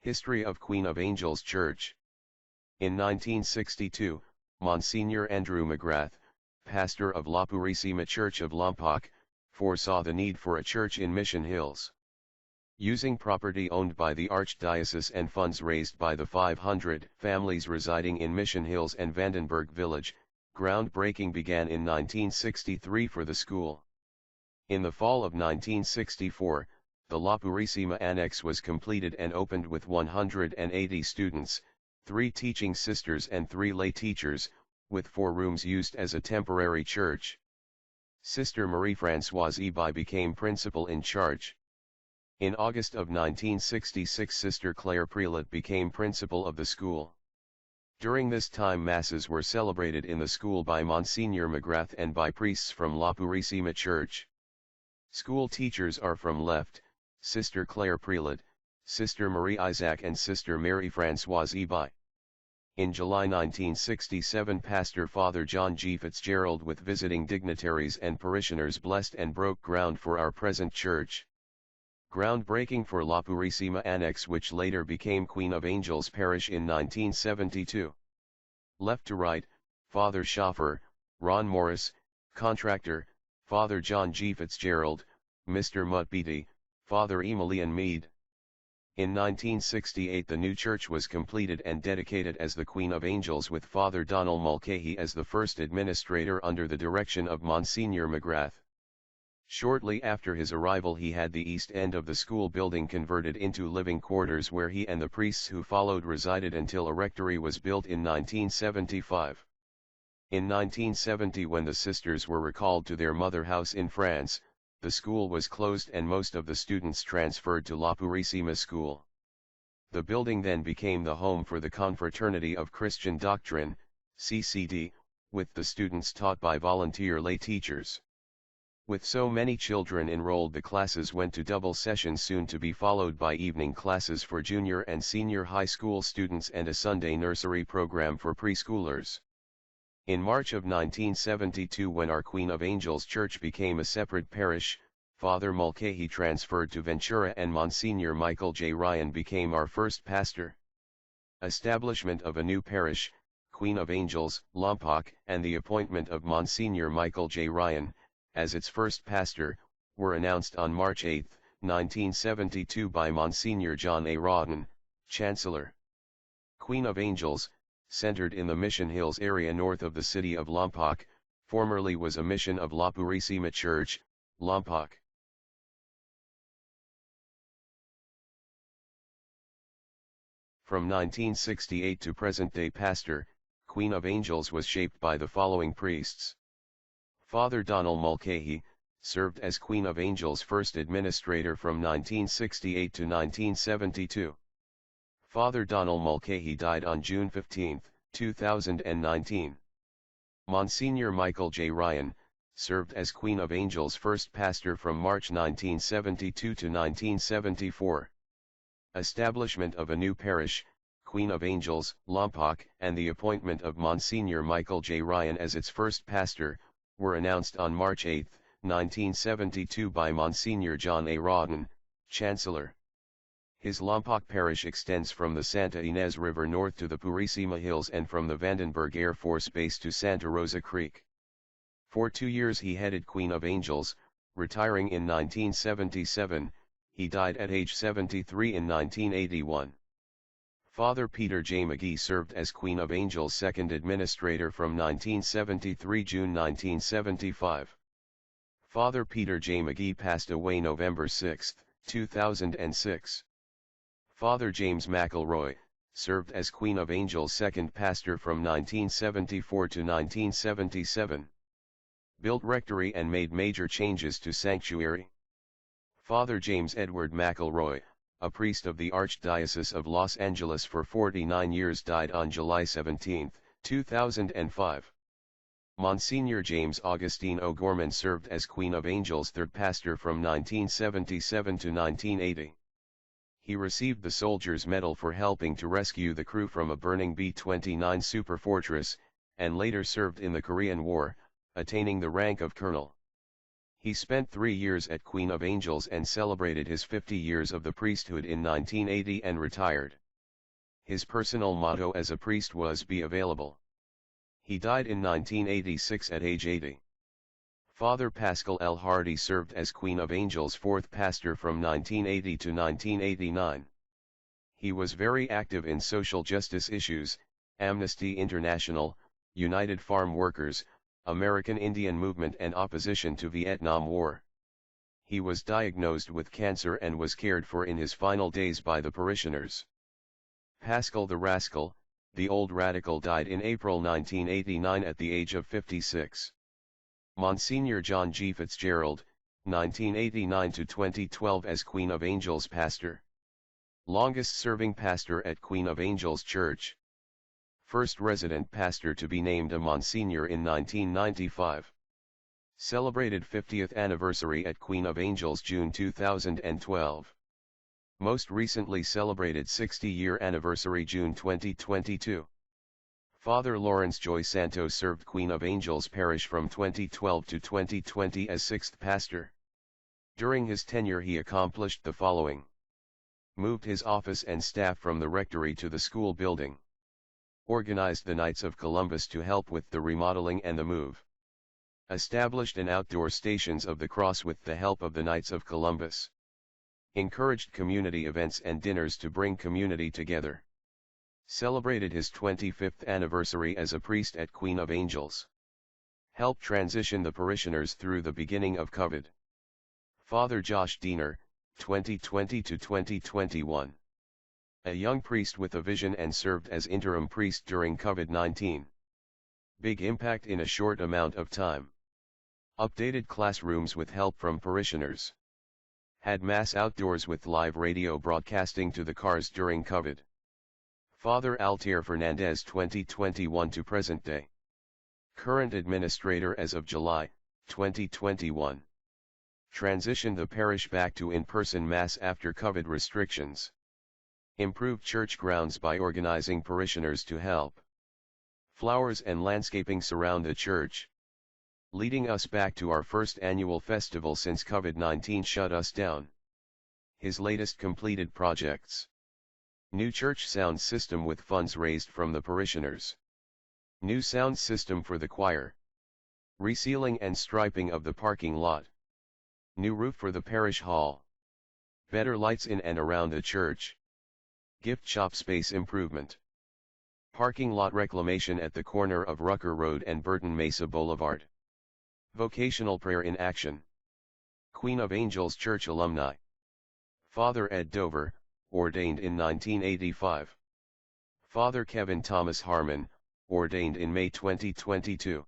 History of Queen of Angels Church. In 1962, Monsignor Andrew McGrath, pastor of La Purissima Church of Lompoc, foresaw the need for a church in Mission Hills. Using property owned by the Archdiocese and funds raised by the 500 families residing in Mission Hills and Vandenberg Village, groundbreaking began in 1963 for the school. In the fall of 1964, the La Purissima Annex was completed and opened with 180 students, 3 teaching sisters and 3 lay teachers, with 4 rooms used as a temporary church. Sister Marie-Françoise Ebi became principal in charge. In August of 1966, Sister Claire Prelate became principal of the school. During this time, masses were celebrated in the school by Monsignor McGrath and by priests from La Purissima Church. School teachers are from left, Sister Claire Prelate, Sister Marie Isaac and Sister Marie-Françoise Ebi. In July 1967, Pastor Father John G. Fitzgerald with visiting dignitaries and parishioners blessed and broke ground for our present church. Groundbreaking for La Purissima Annex, which later became Queen of Angels Parish in 1972. Left to right, Father Schaffer, Ron Morris, contractor, Father John G. Fitzgerald, Mr. Mutbeatty, Father Emilian Mead. In 1968 the new church was completed and dedicated as the Queen of Angels, with Father Donald Mulcahy as the first administrator under the direction of Monsignor McGrath. Shortly after his arrival, he had the east end of the school building converted into living quarters, where he and the priests who followed resided until a rectory was built in 1975. In 1970, when the sisters were recalled to their mother house in France, the school was closed and most of the students transferred to La Purissima School. The building then became the home for the Confraternity of Christian Doctrine, CCD, with the students taught by volunteer lay teachers. With so many children enrolled, the classes went to double sessions, soon to be followed by evening classes for junior and senior high school students and a Sunday nursery program for preschoolers. In March of 1972, when our Queen of Angels Church became a separate parish, Father Mulcahy transferred to Ventura and Monsignor Michael J. Ryan became our first pastor. Establishment of a new parish, Queen of Angels, Lompoc, and the appointment of Monsignor Michael J. Ryan as its first pastor, were announced on March 8, 1972 by Monsignor John A. Rawdon, Chancellor. Queen of Angels, centered in the Mission Hills area north of the city of Lompoc, formerly was a mission of La Purissima Church, Lompoc. From 1968 to present-day pastor, Queen of Angels was shaped by the following priests. Father Donald Mulcahy, served as Queen of Angels first administrator from 1968 to 1972. Father Donald Mulcahy died on June 15, 2019. Monsignor Michael J. Ryan, served as Queen of Angels first pastor from March 1972 to 1974. Establishment of a new parish, Queen of Angels, Lompoc, and the appointment of Monsignor Michael J. Ryan as its first pastor, were announced on March 8, 1972 by Monsignor John A. Rawdon, Chancellor. His Lompoc parish extends from the Santa Ynez River north to the Purissima Hills and from the Vandenberg Air Force Base to Santa Rosa Creek. For 2 years he headed Queen of Angels, retiring in 1977, he died at age 73 in 1981. Father Peter J. McGee served as Queen of Angels second administrator from 1973 to June 1975. Father Peter J. McGee passed away November 6, 2006. Father James McElroy, served as Queen of Angels second pastor from 1974 to 1977. Built rectory and made major changes to sanctuary. Father James Edward McElroy, a priest of the Archdiocese of Los Angeles for 49 years, died on July 17, 2005. Monsignor James Augustine O'Gorman served as Queen of Angels third pastor from 1977 to 1980. He received the Soldier's Medal for helping to rescue the crew from a burning B-29 Superfortress, and later served in the Korean War, attaining the rank of colonel. He spent 3 years at Queen of Angels and celebrated his 50 years of the priesthood in 1980 and retired. His personal motto as a priest was "Be available." He died in 1986 at age 80. Father Pascal L. Hardy served as Queen of Angels' fourth pastor from 1980 to 1989. He was very active in social justice issues, Amnesty International, United Farm Workers, American Indian Movement and opposition to Vietnam War. He was diagnosed with cancer and was cared for in his final days by the parishioners. Pascal the Rascal, the old radical, died in April 1989 at the age of 56. Monsignor John G. Fitzgerald, 1989 to 2012 as Queen of Angels pastor. Longest serving pastor at Queen of Angels Church. First resident pastor to be named a Monsignor in 1995. Celebrated 50th anniversary at Queen of Angels June 2012. Most recently celebrated 60-year anniversary June 2022. Father Lawrence Joy Santos served Queen of Angels Parish from 2012 to 2020 as 6th pastor. During his tenure he accomplished the following. Moved his office and staff from the rectory to the school building. Organized the Knights of Columbus to help with the remodeling and the move. Established an outdoor Stations of the Cross with the help of the Knights of Columbus. Encouraged community events and dinners to bring community together. Celebrated his 25th anniversary as a priest at Queen of Angels. Helped transition the parishioners through the beginning of COVID. Father Josh Diener, 2020 to 2021. A young priest with a vision and served as interim priest during COVID-19. Big impact in a short amount of time. Updated classrooms with help from parishioners. Had mass outdoors with live radio broadcasting to the cars during COVID. Father Altair Fernandez 2021 to present day. Current administrator as of July, 2021. Transitioned the parish back to in-person mass after COVID restrictions. Improved church grounds by organizing parishioners to help. Flowers and landscaping surround the church. Leading us back to our first annual festival since COVID-19 shut us down. His latest completed projects. New church sound system with funds raised from the parishioners. New sound system for the choir. Resealing and striping of the parking lot. New roof for the parish hall. Better lights in and around the church. Gift shop space improvement. Parking lot reclamation at the corner of Rucker Road and Burton Mesa Boulevard. Vocational prayer in action. Queen of Angels Church alumni. Father Ed Dover, ordained in 1985. Father Kevin Thomas Harmon, ordained in May 2022.